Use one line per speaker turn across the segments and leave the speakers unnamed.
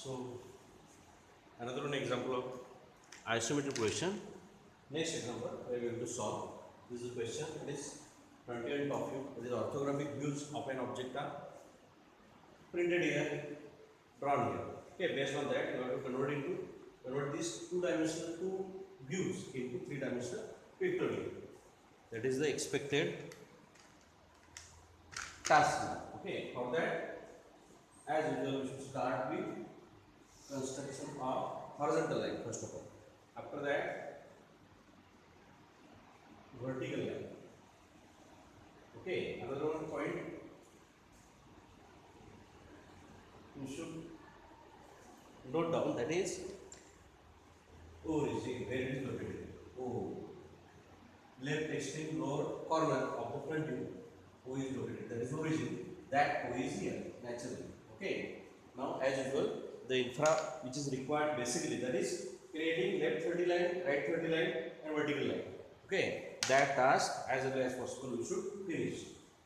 So another one example of isometric question. Next example we are going to solve. This is a question. It is 21 of you. It is orthographic views of an object are printed here, drawn here. Okay, based on that you have to convert these two-dimensional two views into three-dimensional pictorial. That is the expected task now. Okay, for that, as usual, we should start with construction of horizontal line first of all. After that, vertical line. Okay, another one point you should note down, that is origin, where it is located. O, left extreme lower corner of the front view. O is located. That is origin. That O is here naturally. Okay. Now, as usual, the infra which is required basically, that is creating left 30 line, right 30 line, and vertical line. Okay. That task as early as possible we should finish.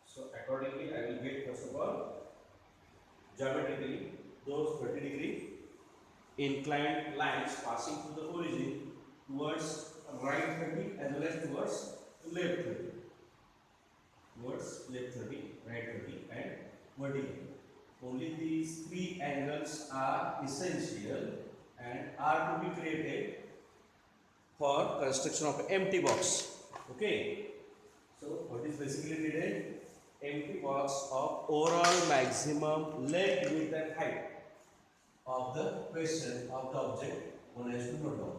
So accordingly, I will get first of all geometrically those 30-degree inclined lines passing through the origin towards right 30 as well as towards left 30. Towards left 30, right 30 and vertical. Only these three angles are essential and are to be created for construction of empty box. Okay. So what is basically needed? Empty box of overall maximum length, width and height of the question of the object one has to note down.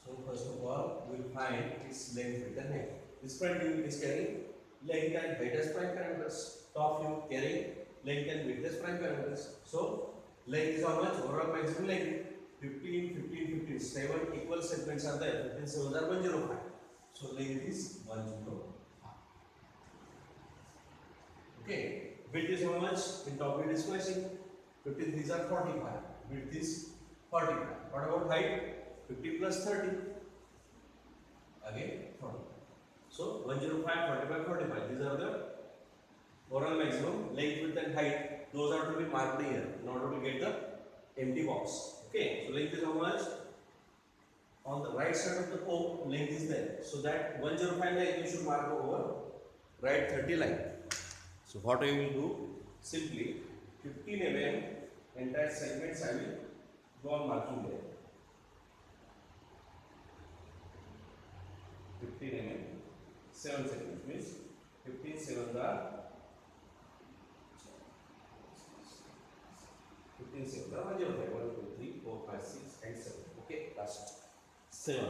So first of all, we will find its length, width and height. This front view is carrying length and height as prime parameters. Top view carrying length and width as prime parameters. So length is how much? Overall maximum length 15, 15, 15. 7 equal segments are there. 15 7s are 105. So length is 105. Okay. Width is how much? In top view it is flashing. 15 these are 45. Width is 45. What about height? 50 plus 30. Again 40. So 105, 45, 45. These are the overall maximum length, width and height. Those are to be marked here in order to get the empty box. Okay. So length is how much? On the right side of the O, length is there. So that 105 line you should mark over right 30 line. So what I will do? Simply 15 mm entire segments I will go on marking there. 15 mm, 7 segments means 15 7s are 15 7s are 105. 1, 2, 3, 4, 5, 6 and 7. Okay, last 7.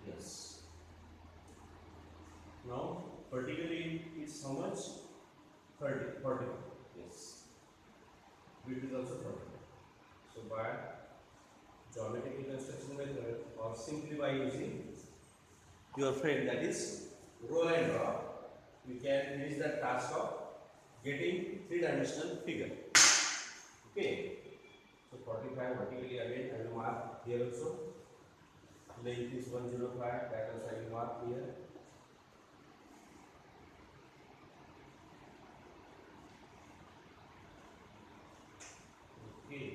Yes. Now vertically it's how much? 30, 40. Yes. Width is also 40. So by geometric reconstruction method or simply by using your friend, that is roll and draw, we can finish the task of getting three-dimensional figure. Okay. So 45 vertically again I will mark here also. Length is 105. That also I will mark here. Okay.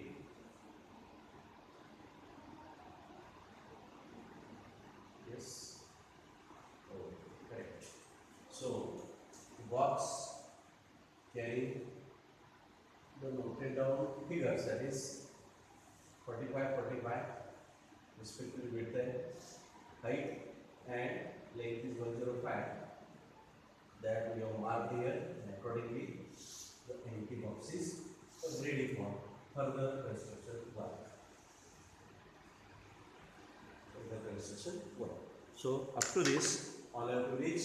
Yes. Oh, correct. So, box carrying the noted down figures, that is 45, 45, respectively width and height, and length is 105. That we have marked here, and accordingly the empty box is ready for further construction work. So up to this, all have to reach,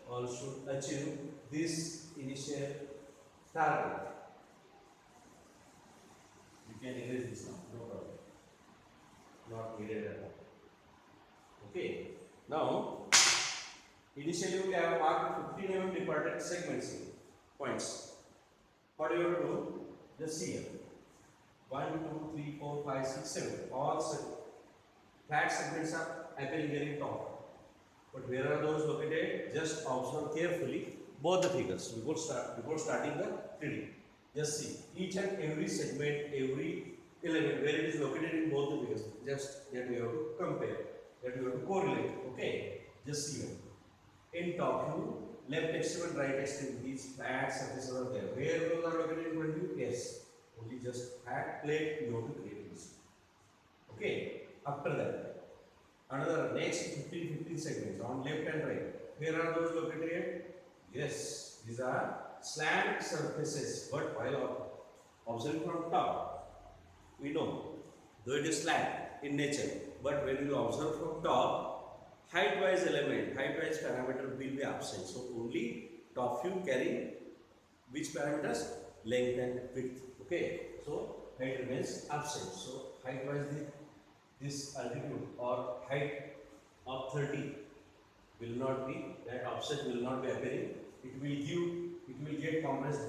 all should achieve this initial target. You can erase this now, no problem. Not needed at all. Okay. Now, initially we have marked 15 mm departed segments here, points. What do you have to do? Just see here. 1, 2, 3, 4, 5, 6, 7. All flat segments are appearing here in top. But where are those located? Just observe carefully. both the figures before starting the 3D. Just see each and every segment, every element where it is located in both the figures. Just that we have to compare, that we have to correlate. Okay, just see here. In top view, left extreme and right extreme, these flat surfaces are there. Where those are located in front view? Yes, only just flat plate you have to create this. Okay, after that, another next 15 segments on left and right. Where are those located? Yes, these are slant surfaces. But while observing from top, we know though it is slant in nature, but when you observe from top, height-wise element, height-wise parameter will be absent. So only top view carrying which parameters? Length and width. Okay, so height remains absent. So height-wise this altitude or height of 30 will not be, that offset will not be appearing. It will get compressed,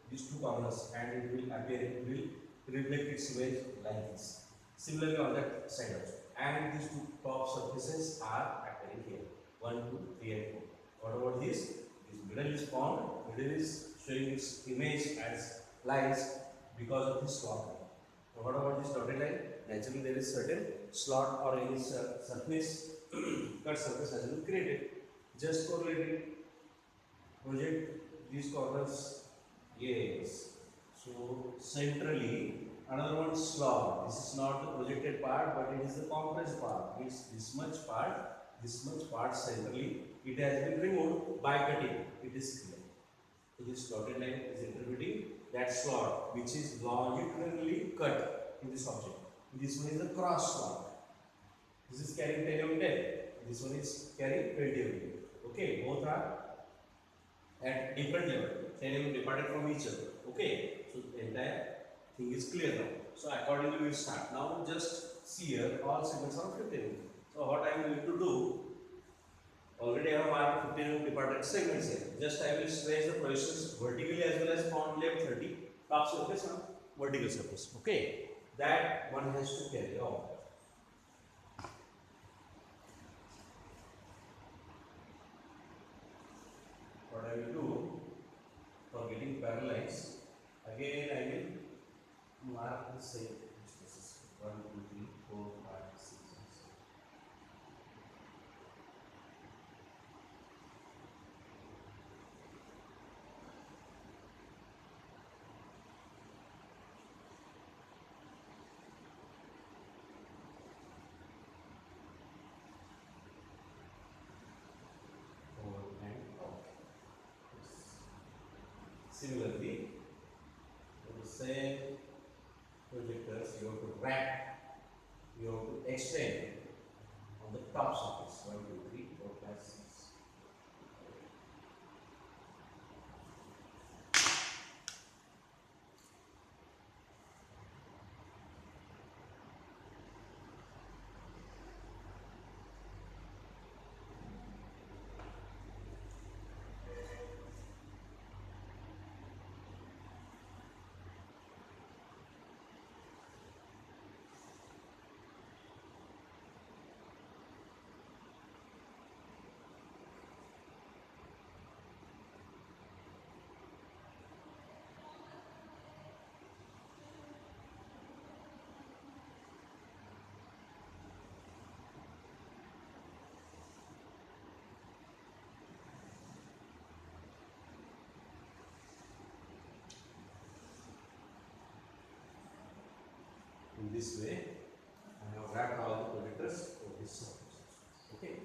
these two corners, and it will appear, it will reflect its image like this. Similarly on that side also. And these two top surfaces are appearing here. 1, 2, 3 and 4. What about this? This middle is formed, middle is showing its image as lines because of this slot. Now what about this dotted line? Naturally there is certain slot or any surface, cut surface has been created. Just correlate it, project these corners, yes. So centrally, another one slot. This is not the projected part, but it is the compressed part. It's this much part centrally. It has been removed by cutting. It is clear. So this dotted line is interpreting that slot which is longitudinally cut in this object. This one is the cross slot. This is carrying 10 mm 10. This one is carrying 20 mm. Okay, both are at different level. 10 mm departed from each other. Okay, so the entire thing is clear now. So accordingly we will start. Now just see here all segments are 15 mm. So what I am going to do, already I have marked 15 mm departed segments here. Just I will trace the positions vertically as well as on left 30, top surface on vertical surface. Okay, that one has to carry out. What I will do for getting parallels, again I will mark the same distances 1, 2, 3, 4, 5, 6, 7. Similarly, for the same projectors, you have to wrap, you have to extend on the top surface 1, 2, 3, 4, 5, 6. In this way, I have wrapped all the projectors for this surface. Okay.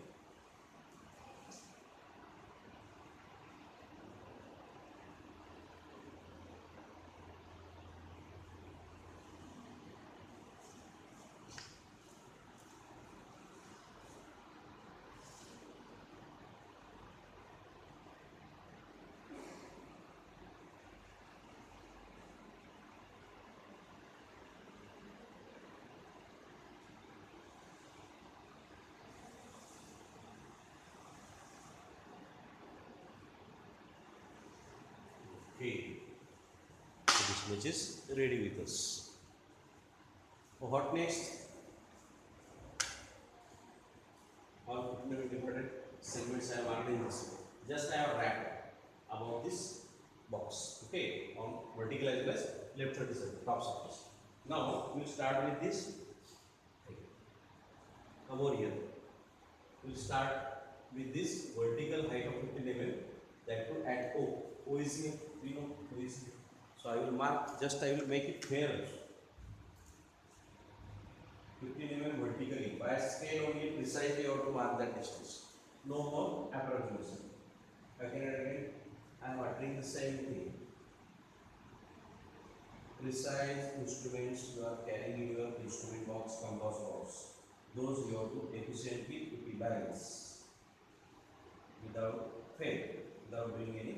Okay. So this image is ready with us. What next? All different segments I have marked in this way. Just I have wrapped. above this box. Okay, on vertical as well as left 37 top surface. Now we'll start with this. Come over here. We'll start with this vertical height of 15 mm, that too at O. O is here. We know O is here. So I will mark. Just I will make it fair. 15 mm vertically. By scale only, precisely you have to mark that distance. No more approximation. Again and again, I am uttering the same thing. Precise instruments you are carrying in your instrument box, compass box. Those you have to efficiently utilize without fail, without doing any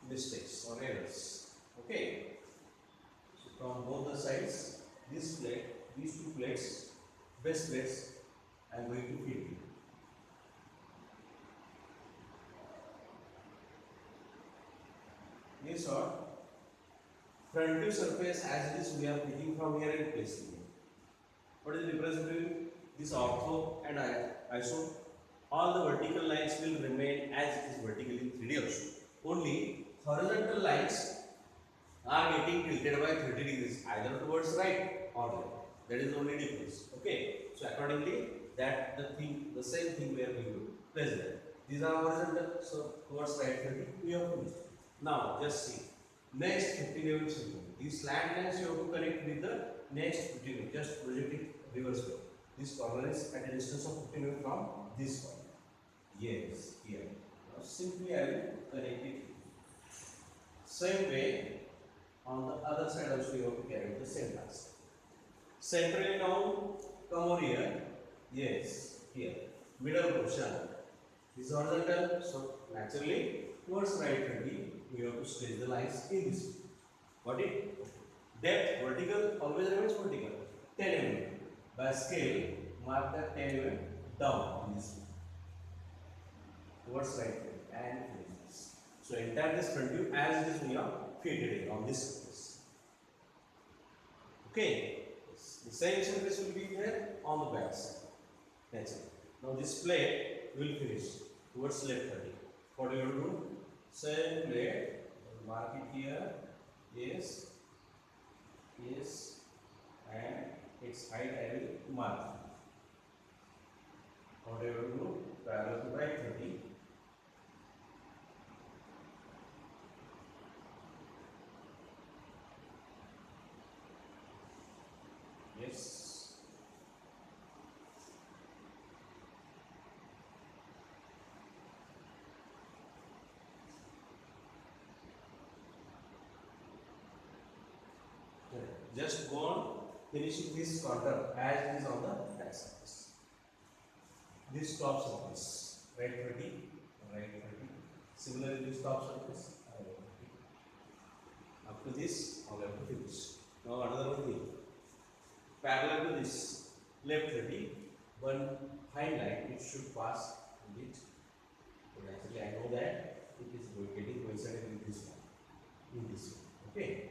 mistakes or errors. Okay. So from both the sides, this plate, these two plates, base plates, I am going to feed you. Yes or front view surface as it is we are picking from here and placing it. What is the difference between this ortho and iso? All the vertical lines will remain as it is vertically in 3D also. Only horizontal lines are getting tilted by 30 degrees either towards right or left. That is the only difference. Okay. So accordingly, that the same thing we are going to place there. These are horizontal, so towards right 30 we have finished. Now just see. Next 15 mm symbol. These slant lines you have to connect with the next 15 mm. Just project it reverse way. This corner is at a distance of 15 mm from this corner. Yes, here. Now simply I will connect it. Same way, on the other side also you have to carry the same task. Centrally now, come over here. Yes, here. Middle portion. This is horizontal, so naturally towards right 30, we have to stretch the lines in this way. Got it? Depth vertical always remains vertical. 10 mm. By scale, mark that 10 mm down in this way. Towards right 30 and finish this. So entire this front view as it is we have fitted it on this surface. Okay. The same surface will be there on the back side. That's it. Now this plate will finish towards left 30. What do you have to do? Same plate, mark it here. Yes, yes, and its height I will mark. What do you have to do? Parallel to right 30. Yes. Just go on finishing this corner as it is on the back surface. This top surface, right 30, right 30. Similarly, this top surface, right 30. Up to this, I'll have to finish. Now another one thing. Parallel to this, left 30, one fine line, it should pass in it. So actually, I know that it is getting coincident with this one, in this one. Okay.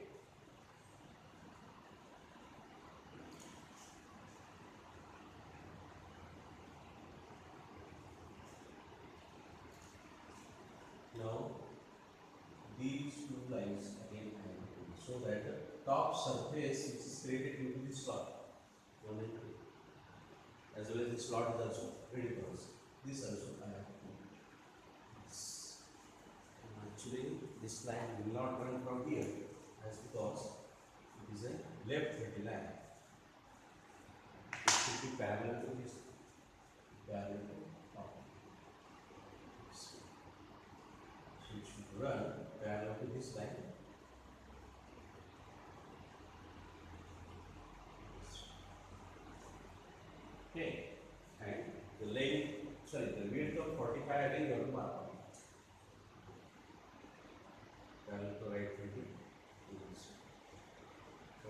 Now, these two lines again I am doing so that the top surface which is created into this slot, 1 and 2, as well as this slot is also ready for us. This also I have to do. Actually, this line will not run from here, as because it is a left 30 line. It should be parallel to this, parallel to top. So it should run parallel to this line. Okay, and the length, the width of 45 again you have to mark. Parallel to right 20. So,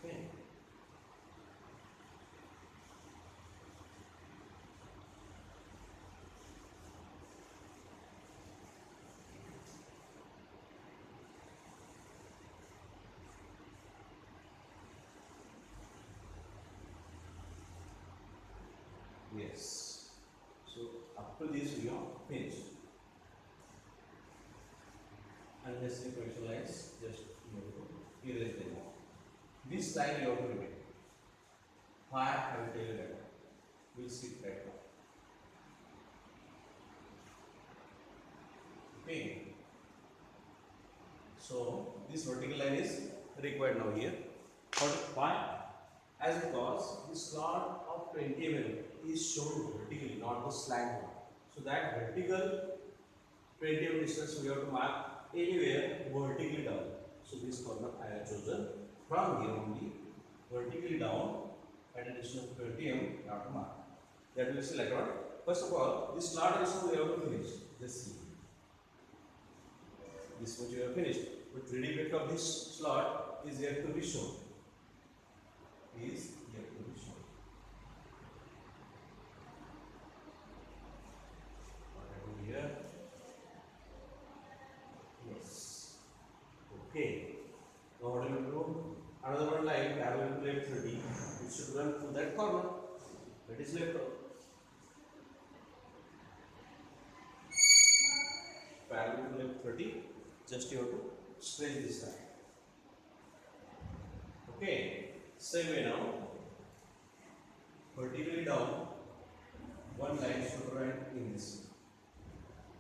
okay. to this we are finished. Unnecessary potential lines, just you have to erase them. This line you have to repeat. Why I will tell you later. We'll see it right now. Okay. So this vertical line is required now here. Why? As because the slot of 20 mm is shown vertically, not the slant one. So that vertical 20 mm distance we have to mark anywhere vertically down. So this corner I have chosen from here only vertically down at a distance of 20 mm not to mark. That we will see later on. First of all, this slot also we have to finish. Just see. This much you have finished. But 3D bit of this slot is yet to be shown. Is yet to be shown. What I do here? Yes. Okay. Now what do we do? Another one line parallel to left 30. It should run through that corner. That is left out. Parallel to left 30. Just you have to stretch this line. Okay. Same way now. Vertically down. One line should run in this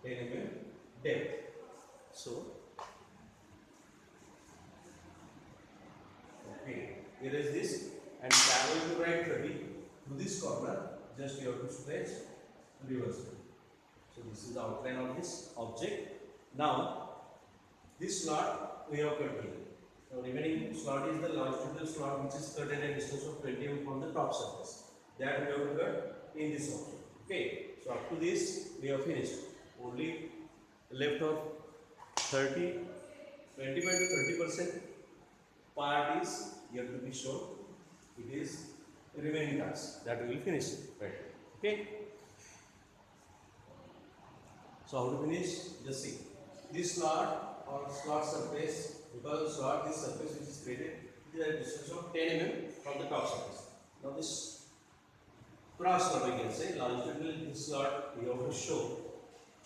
10 mm depth. So, okay, erase this and parallel to right 30 to this corner. Just you have to stretch reverse. So this is the outline of this object. Now this slot we have cut here. Now remaining slot is the longitudinal slot which is cut at a distance of 20 mm from the top surface. That we have to cut in this object. Okay. So up to this we have finished. Only left of 25 to 30% part is yet to be shown. It is remaining task that we will finish. Right. Okay. So how to finish? Just see. This slot or slot surface, because slot this surface which is created is at a distance of 10 mm from the top surface. Now this cross slot we can say longitudinal this slot we have to show.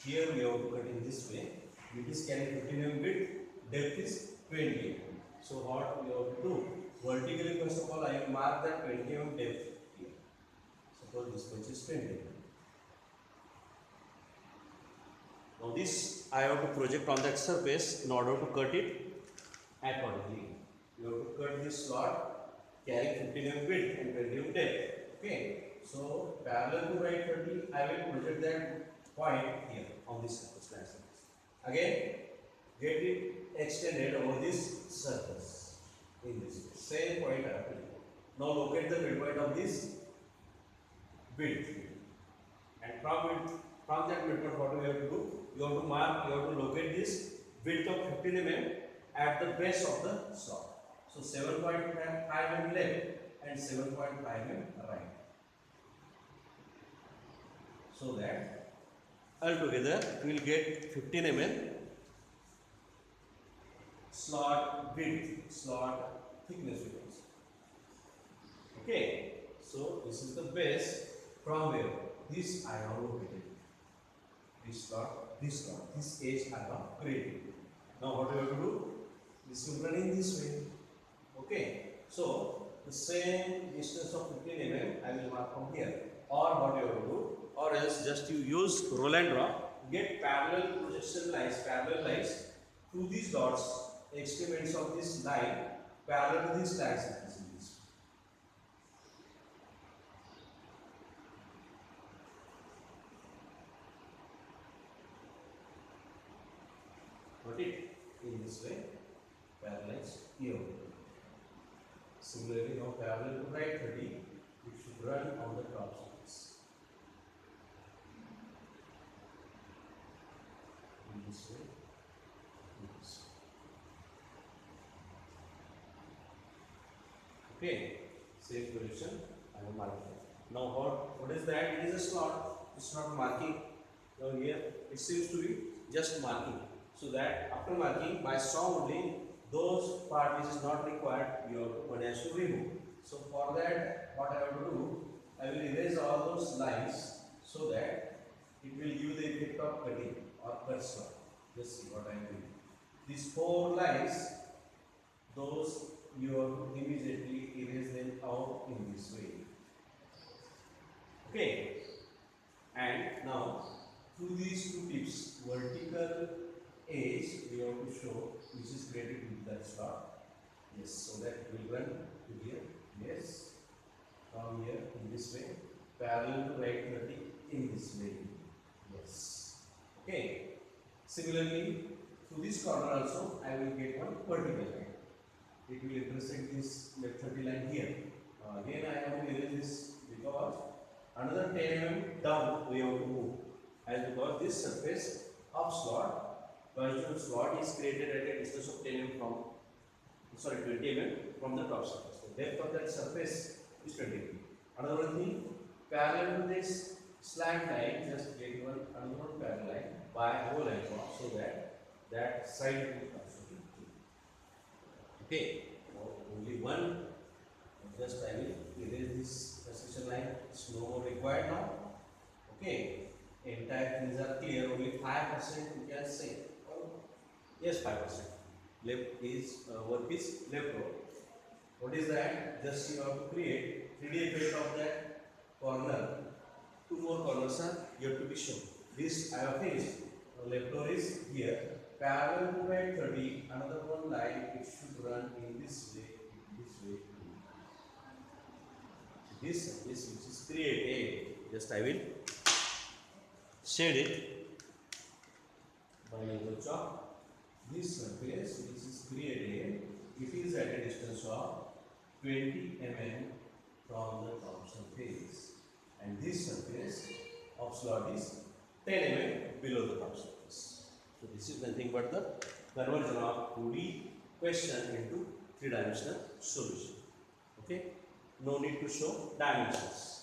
Here we have to cut in this way. It is carrying 15 mm width, depth is 20 mm. So what we have to do? Vertically first of all I will mark that 20 mm depth here. Suppose this much is 20 mm. Now this I have to project on that surface in order to cut it accordingly. You have to cut this slot carrying 15 mm width and 20 mm depth. Okay. So parallel to right 30, I will project that point here on this surface. Again, get it extended over this surface in this way. Same point I have to do. Now locate the midpoint of this width, and from that midpoint, what we have to do? You have to mark. You have to locate this width of 15 mm at the base of the slot. So 7.5 mm left and 7.5 mm right. So that altogether we will get 15 mm slot width, slot thickness we can say. Okay, so this is the base from where this I have located. This edge I have created. Now what we have to do? This will run in this way. Okay, so the same distance of 15 mm I will mark from here. Or what you have to do? Or else just you use roll and draw, get parallel projection lines, parallel lines to these dots, extremities of this line, parallel to these lines. Put it in this way, parallels here. Similarly, now parallel to right 30, it should run on the top surface. In this way, in this way. Okay, same position, I am marking. Now what is that? It is a slot, it's not marking. Now here, it seems to be just marking. So that after marking by saw only, those part which is not required, one has to remove. So for that, what I have to do, I will erase all those lines so that it will give the effect of cutting or cut slot. Just see what I am doing. These 4 lines, those you have to immediately erase them out in this way. Okay. And now through these 2 tips, vertical edge we have to show which is created with that slot. Yes, so that it will run to here. Yes, from here in this way, parallel to right 30 in this way. Yes. Okay. Similarly, through this corner also, I will get one vertical line. It will intersect this left 30 line here. Again, I have to erase this because another 10 mm down we have to move. As because this surface of slot is created at a distance of 10 mm from, 20 mm from the top surface. The depth of that surface is 20 mm. Another one thing, parallel to this slant line, just get another one parallel line by whole line so that side will also be clear. Okay, only one. Just I will erase this transition line. It's no more required now. Okay, entire things are clear. Only 5% you can say. Yes, 5%. Left is work is left row. What is that? Just you have to create 3D effect of that corner. 2 more corners are yet to be shown. This I have finished. Left row is here. Parallel to right 30. Another one line. It should run in this way. This which is created. Just I will shade it by laser chalk. This surface which is created, it is at a distance of 20 mm from the top surface, and this surface of slot is 10 mm below the top surface. So this is nothing but the conversion of 2D question into 3-dimensional solution. Okay, no need to show dimensions.